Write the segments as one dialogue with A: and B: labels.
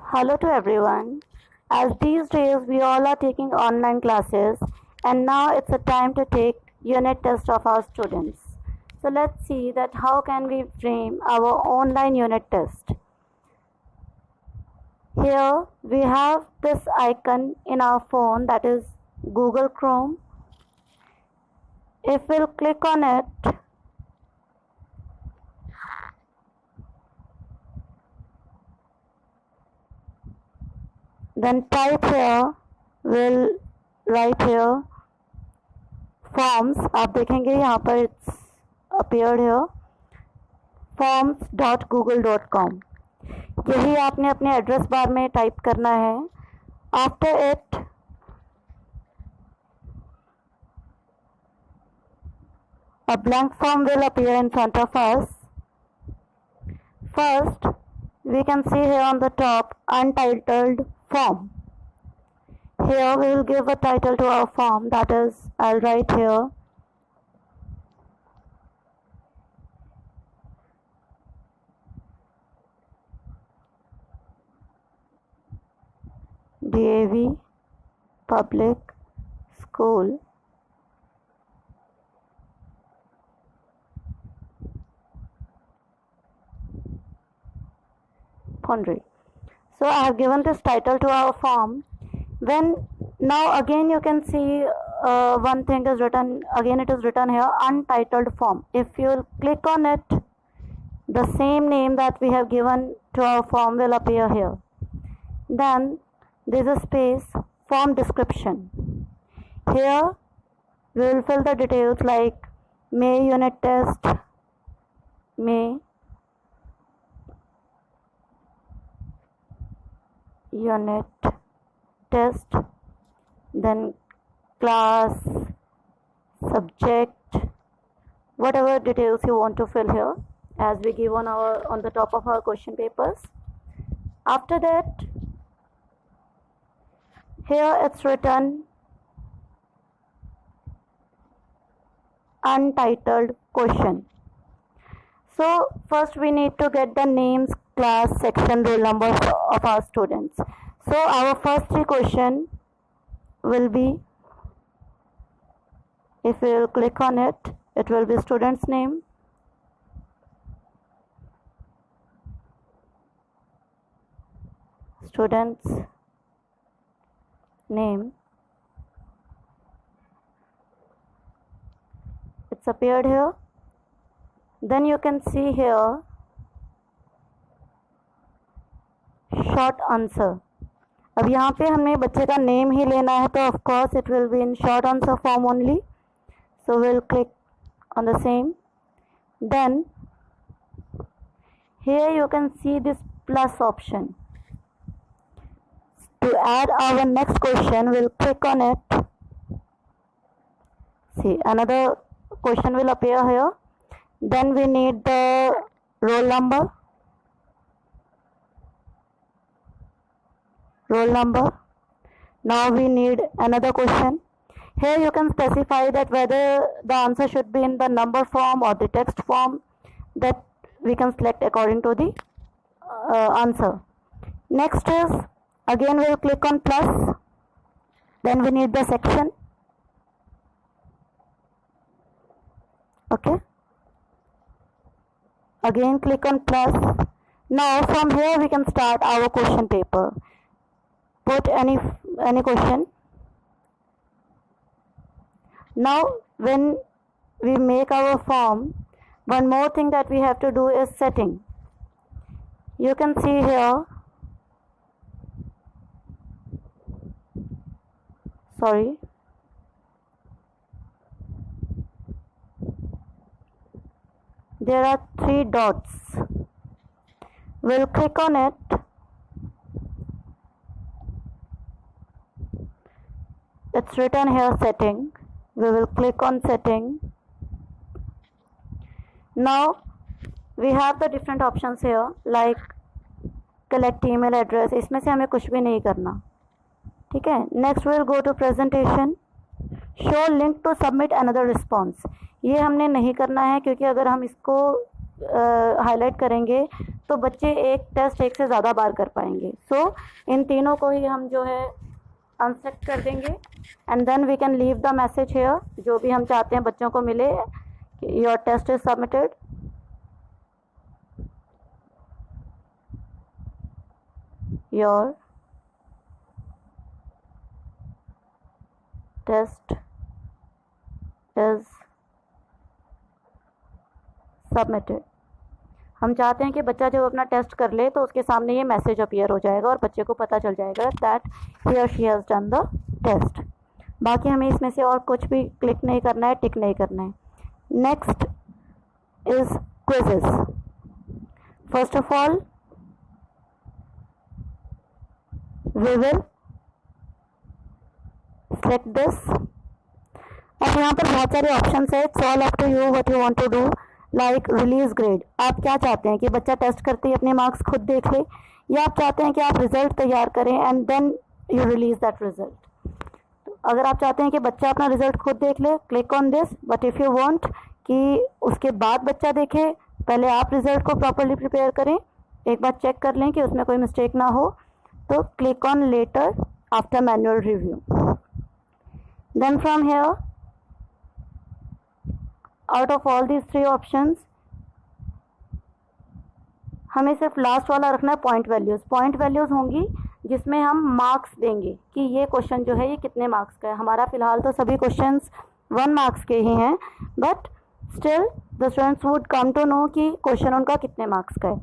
A: Hello to everyone. As these days we all are taking online classes and now it's a time to take unit test of our students. So let's see that how can we frame our online unit test. Here we have this icon in our phone, that is Google Chrome. If we'll click on it, then type here, we'll write here forms. आप देखेंगे यहाँ पर it's appeared here, forms.google.com. यही आपने अपने address bar में type करना है. After it a blank form will appear in front of us. First, we can see here on the top untitled form. Here we will give a title to our form, that is, I'll write here DAV Public School Pondri. So I have given this title to our form. Now again you can see one thing is written, again it is written here, untitled form. If you click on it, the same name that we have given to our form will appear here. Then there is a space, form description. Here we will fill the details like May unit test, May unit test, then class, subject, whatever details you want to fill here as we give on the top of our question papers. After that, here it's written untitled question. So first we need to get the names, class, section, roll numbers of our students. So our first three questions will be, if we will click on it, it will be student's name, student's name, it's appeared here. Then you can see here short answer. अब यहाँ पे हमें बच्चे का name ही लेना है, तो of course it will be in short answer form only. So we'll click on the same. Then here you can see this plus option. To add our next question, we'll click on it. See, another question will appear here. Then we need the roll number. Now we need another question. Here you can specify that whether the answer should be in the number form or the text form, that we can select according to the answer. Next is, again we will click on plus. Then we need the section. Okay. Again click on plus. Now from here we can start our question paper. Put any question. Now when we make our form, one more thing that we have to do is setting. You can see here, sorry, there are 3 dots. We'll click on it. It's written here setting. We will click on setting. Now we have the different options here like collect email address. इसमें से हमें कुछ भी नहीं करना, ठीक है. Next we'll go to presentation. Show link to submit another response. ये हमने नहीं करना है क्योंकि अगर हम इसको हाईलाइट करेंगे तो बच्चे एक टेस्ट एक से ज़्यादा बार कर पाएंगे. सो इन तीनों को ही हम जो है अनसेलेक्ट कर देंगे and then we can leave the message here. जो भी हम चाहते हैं बच्चों को मिले, your test is submitted. Your test is submitted. हम चाहते हैं कि बच्चा जब अपना टेस्ट कर ले तो उसके सामने ये मैसेज अपीयर हो जाएगा और बच्चे को पता चल जाएगा दैट ही और she has done the test. बाकी हमें इसमें से और कुछ भी क्लिक नहीं करना है, टिक नहीं करना है. Next is quizzes. First of all we will select this. और यहाँ पर बहुत सारे ऑप्शन है. It's all up to you what you want to do. Like release grade. आप क्या चाहते हैं कि बच्चा टेस्ट करते ही अपने मार्क्स खुद देख ले, या आप चाहते हैं कि आप रिजल्ट तैयार करें and then you release that result. तो अगर आप चाहते हैं कि बच्चा अपना रिजल्ट खुद देख ले, click on this. But if you want कि उसके बाद बच्चा देखे, पहले आप रिजल्ट को प्रॉपरली प्रिपेयर करें, एक बार चेक कर लें कि उसमें कोई मिस्टेक ना हो, तो click on later after manual review. Then from here, out of all these 3 options, हमें सिर्फ लास्ट वाला रखना है पॉइंट वैल्यूज़. पॉइंट वैल्यूज़ होंगी जिसमें हम मार्क्स देंगे कि ये क्वेश्चन जो है ये कितने मार्क्स का है. हमारा फ़िलहाल तो सभी क्वेश्चंस 1 मार्क्स के ही हैं, but still the students would come to know कि क्वेश्चन उनका कितने मार्क्स का है.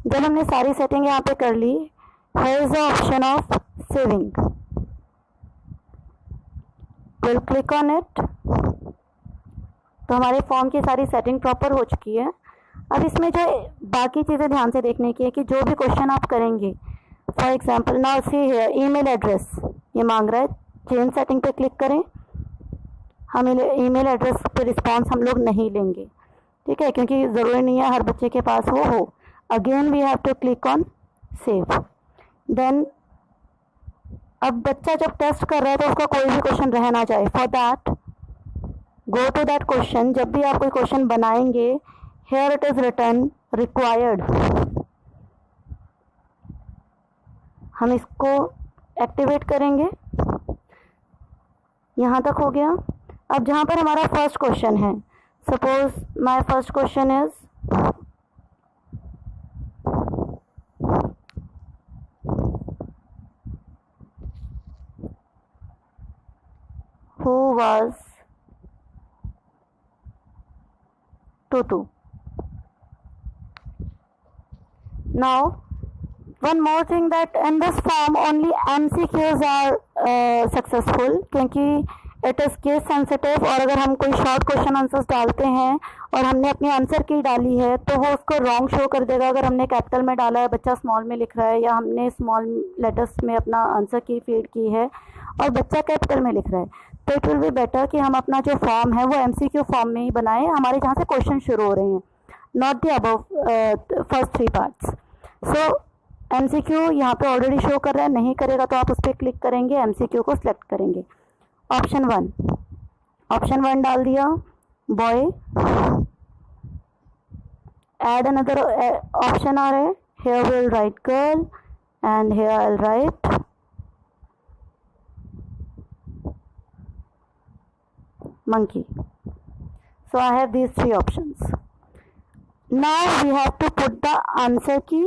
A: जब हमने सारी सेटिंग यहाँ पे कर ली, here is the option of saving. Will click on it. तो हमारे फॉर्म की सारी सेटिंग प्रॉपर हो चुकी है. अब इसमें जो बाकी चीज़ें ध्यान से देखने की है कि जो भी क्वेश्चन आप करेंगे, for example now see here email address ये मांग रहा है. चेंज सेटिंग पे क्लिक करें. हम ईमेल एड्रेस पे रिस्पांस हम लोग नहीं लेंगे, ठीक है, क्योंकि ज़रूरी नहीं है हर बच्चे के पास वो हो. Again we have to click on save. Then अब बच्चा जब टेस्ट कर रहा है तो उसका कोई भी क्वेश्चन रह ना जाए. For that go to that question. जब भी आप कोई क्वेश्चन बनाएंगे, here it is written required. हम इसको एक्टिवेट करेंगे. यहाँ तक हो गया. अब जहाँ पर हमारा फर्स्ट क्वेश्चन है, suppose my first question is who was Tutu. Now one more thing, that in this form only MCQs are successful, क्योंकि इट इज़ केस सेंसिटिव. और अगर हम कोई शॉर्ट क्वेश्चन आंसर्स डालते हैं और हमने अपनी आंसर की डाली है तो वो उसको रॉन्ग शो कर देगा. अगर हमने कैपिटल में डाला है, बच्चा स्मॉल में लिख रहा है, या हमने स्मॉल लेटर्स में अपना आंसर की फीड की है और बच्चा कैपिटल में लिख रहा है, तो इट विल बी बेटर कि हम अपना जो फॉर्म है वो MCQ फॉर्म में ही बनाएं, हमारे जहाँ से क्वेश्चन शुरू हो रहे हैं, not the above first 3 parts. So MCQ यहाँ पे ऑलरेडी शो कर रहा है. नहीं करेगा तो आप उस पर क्लिक करेंगे, MCQ को सिलेक्ट करेंगे. ऑप्शन 1 डाल दिया, बॉय. एड अनदर ऑप्शन आ रहा है. Here will write girl and here I will write monkey. So I have these 3 options. Now we have to put the answer key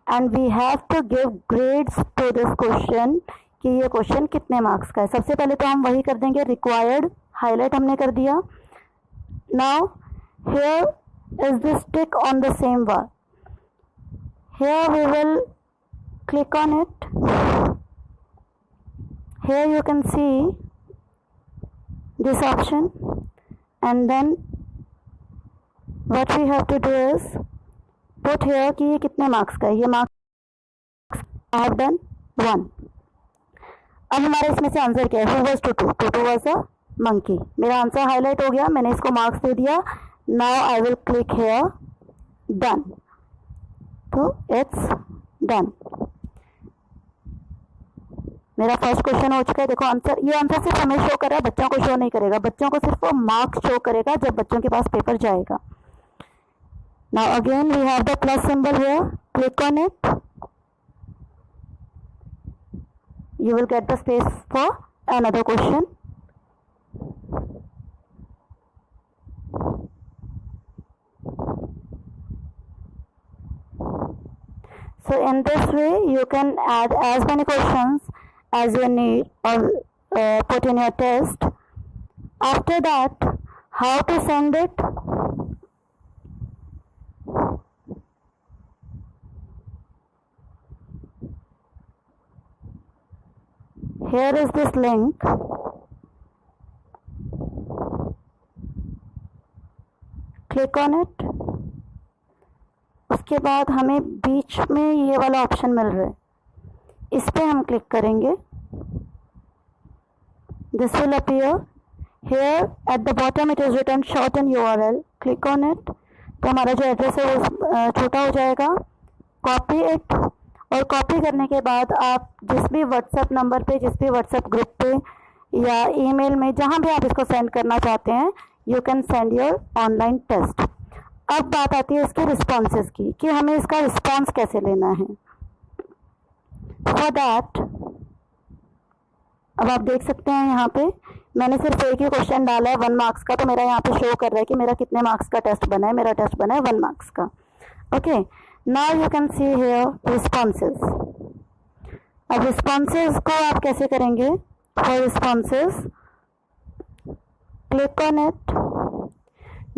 A: and we have to give grades to this question कि ये question कितने marks का है. सबसे पहले तो हम वही कर देंगे, रिक्वायर्ड हाईलाइट हमने कर दिया. Now here is this tick on the same bar. Here we will click on it. Here you can see this option, and then what we have to do is put here कि ये कितने marks का है. ये marks I have done 1. अब हमारे इसमें से आंसर क्या है? Who was Tutu? Tutu was a monkey. मेरा आंसर हाईलाइट हो गया, मैंने इसको मार्क्स दे दिया. Now I will click here done. तो इट्स डन. मेरा फर्स्ट क्वेश्चन हो चुका है. देखो आंसर, ये आंसर सिर्फ हमें शो कर रहा है, बच्चों को शो नहीं करेगा. बच्चों को सिर्फ वो मार्क्स शो करेगा जब बच्चों के पास पेपर जाएगा. Now again we have the plus symbol here. Click on it. You will get the space for another question. So in this way you can add as many questions as you need or put in your test. After that, how to send it? Here is this link. Click on it. उसके बाद हमें बीच में ये वाला option मिल रहा है, इस पे हम क्लिक करेंगे. This will appear. Here at the bottom it is written shorten URL. Click on it. तो हमारा जो एड्रेस है वो छोटा हो जाएगा. Copy it. और कॉपी करने के बाद आप जिस भी व्हाट्सएप नंबर पे, जिस भी व्हाट्सएप ग्रुप पे या ईमेल में, जहाँ भी आप इसको सेंड करना चाहते हैं, you can send your online test. अब बात आती है इसके रिस्पॉन्सेज की कि हमें इसका रिस्पॉन्स कैसे लेना है. फॉर दैट अब आप देख सकते हैं यहाँ पे मैंने सिर्फ एक ही क्वेश्चन डाला है 1 मार्क्स का, तो मेरा यहाँ पे शो कर रहा है कि मेरा कितने मार्क्स का टेस्ट बना है. मेरा टेस्ट बना है 1 मार्क्स का. Okay, now you can see here responses. अब रिस्पॉन्सेज को आप कैसे करेंगे? For responses click on it.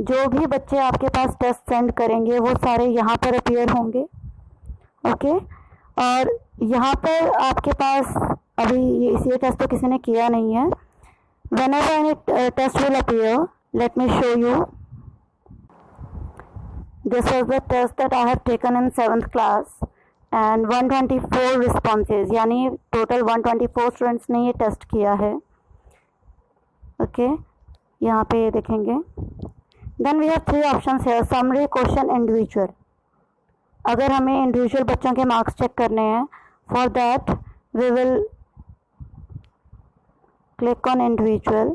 A: जो भी बच्चे आपके पास टेस्ट सेंड करेंगे वो सारे यहाँ पर अपीयर होंगे. ओके, और यहाँ पर आपके पास अभी ये टेस्ट तो किसी ने किया नहीं है. whenever any test will appear, let me show you. This was the test that I have taken in 7th class and 124 responses, यानी टोटल 124 स्टूडेंट्स ने ये टेस्ट किया है. ओके, यहाँ पे ये देखेंगे. देन वी हैव 3 ऑप्शंस है. Summary, question, individual. अगर हमें इंडिविजुअल बच्चों के मार्क्स चेक करने हैं, for that we will click on individual.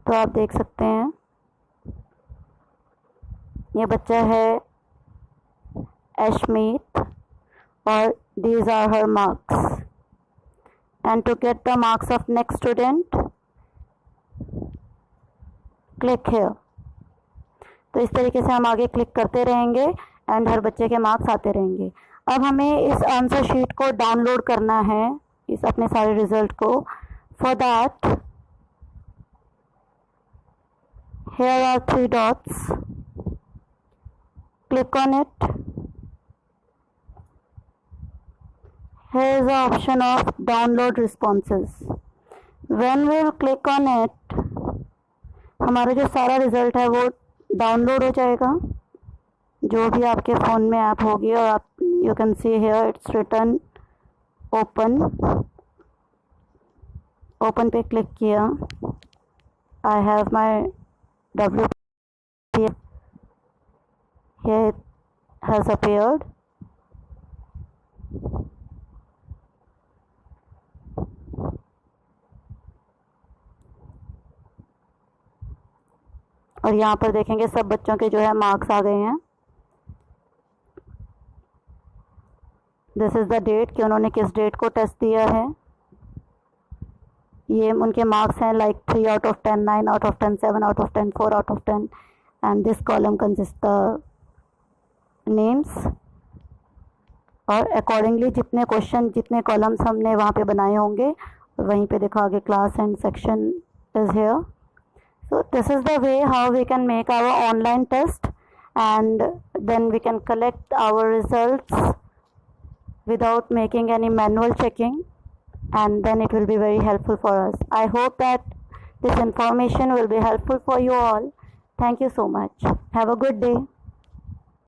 A: तो आप देख सकते हैं ये बच्चा है अश्मीत और these are her marks. And to get the marks of next student, click here. तो इस तरीके से हम आगे क्लिक करते रहेंगे एंड हर बच्चे के मार्क्स आते रहेंगे. अब हमें इस आंसर शीट को डाउनलोड करना है, इस अपने सारे रिजल्ट को. For that here are 3 dots. Click on it. Here is the option of download responses. When we will click on it, हमारा जो सारा रिजल्ट है वो डाउनलोड हो जाएगा, जो भी आपके फ़ोन में ऐप होगी. और आप you can see here it's written open. Open पे क्लिक किया. I have my WPF. Here it has appeared. और यहाँ पर देखेंगे सब बच्चों के जो है मार्क्स आ गए हैं. दिस इज़ द डेट कि उन्होंने किस डेट को टेस्ट दिया है. ये उनके मार्क्स हैं like 3 out of 10, 9 out of 10, 7 out of 10, 4 out of 10. And this column consist the names. और अकॉर्डिंगली जितने क्वेश्चन, जितने कॉलम्स हमने वहाँ पे बनाए होंगे, और वहीं पे देखा आगे class and section is here. So this is the way how we can make our online test, and then we can collect our results without making any manual checking, and then it will be very helpful for us. I hope that this information will be helpful for you all. Thank you so much. Have a good day.